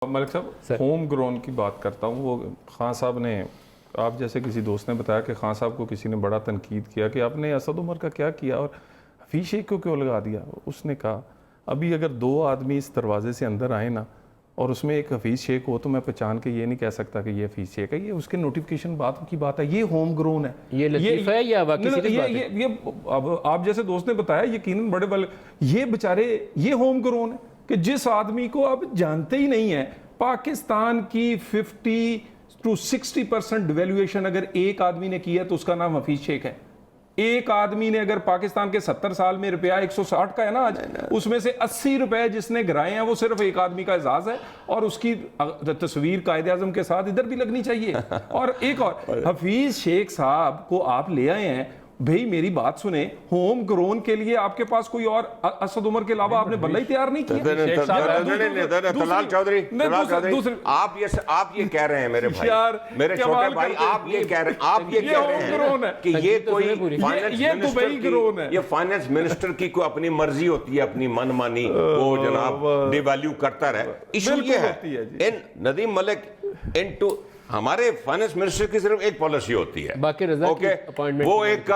मलिक साहब home grown की बात करता हूँ। वो खान साहब ने, आप जैसे किसी दोस्त ने बताया कि खान साहब को किसी ने बड़ा तनकीद किया कि आपने असद उमर का क्या किया और हफीज शेख को क्यों लगा दिया। उसने कहा अभी अगर 2 आदमी इस दरवाजे से अंदर आए ना और उसमें एक हफीज़ शेख हो तो मैं पहचान के ये नहीं कह सकता कि ये हफीज़ शेख है, ये उसके नोटिफिकेशन बात की बात है, ये होम ग्रोन है। ये लतीफ़ा है या बाकी सीरियस बात है? ये अब आप जैसे दोस्त ने बताया यकीनन बड़े बड़े ये बेचारे ये होम ग्रोन है कि जिस आदमी को आप जानते ही नहीं है, पाकिस्तान की 50 to 60% डिवेल्युएशन अगर एक आदमी ने किया तो उसका नाम हफीज शेख है। एक आदमी ने अगर पाकिस्तान के 70 साल में रुपया 160 का है ना आज, उसमें से 80 रुपए जिसने गिराए हैं वो सिर्फ एक आदमी का एजाज है और उसकी तस्वीर कायदे आजम के साथ इधर भी लगनी चाहिए। और एक और हफीज शेख साहब को आप ले आए हैं, भाई मेरी बात सुने, होम ग्रोन के लिए आपके पास कोई और असद उमर के अलावा आपने बंदा ही तैयार नहीं किया। तलाल चौधरी, आप ये कह रहे हैं मेरे भाई, मेरे छोटे भाई, आप ये कह रहे हैं कि ये कोई ये फाइनेंस मिनिस्टर की कोई अपनी मर्जी होती है, अपनी मनमानी वो जनाब डिवैल्यू करता रहे। इशू ये है इन नदीम मलिक इनटू हमारे फाइनेंस मिनिस्टर की सिर्फ एक पॉलिसी होती है, बाकी रजा की अपॉइंटमेंट, वो एक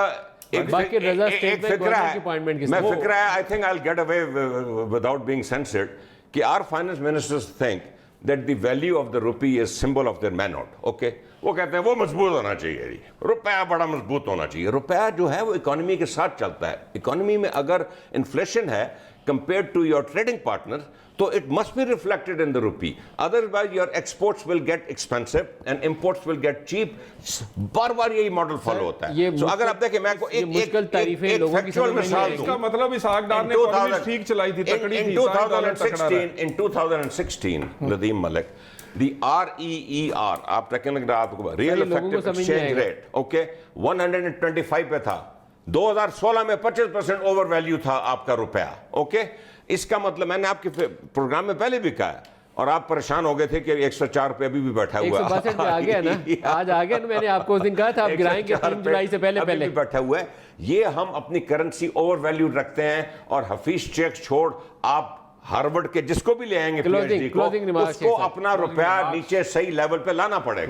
फिक्रा है, मैं फिक्रा है, I think I will get away without being censored कि our finance ministers think that the value of the rupee is symbol of their manhood. Okay, वो कहते हैं वो मजबूत होना चाहिए जी, रुपया बड़ा मजबूत होना चाहिए। रुपया जो है वो इकोनॉमी के साथ चलता है। इकोनॉमी में अगर इन्फ्लेशन है compared to your trading partner तो it must be reflected in the rupee, otherwise your exports will get expensive and imports will get cheap। बार-बार यही मॉडल फॉलो होता है। So अगर आप देखें, मैं को एक फैक्चुअल मिसाल दूं, इसका मतलब इसाक डार ने इकोनॉमी ठीक चलाई थी, तकड़ी थी। in 2016 Nadeem Malik, the REER आप टेक्निकल आपको real effective exchange rate, okay, 125 पे था। 2016 में 25% ओवर वैल्यू था आपका रुपया। ओके, इसका मतलब मैंने आपके प्रोग्राम में पहले भी कहा है और आप परेशान हो गए थे कि 104 पे अभी भी बैठा हुआ है। 162 पे आ गया ना, आज आ गया ना, मैंने आपको उस दिन कहा था आप गिराएंगे 3 जुलाई से पहले अभी भी बैठा हुआ है। ये हम अपनी करेंसी ओवर वैल्यू रखते हैं और हफीज शेख छोड़ आप हार्वर्ड के जिसको भी ले आएंगे PhD को, उसको अपना रुपया नीचे सही लेवल पे लाना पड़ेगा।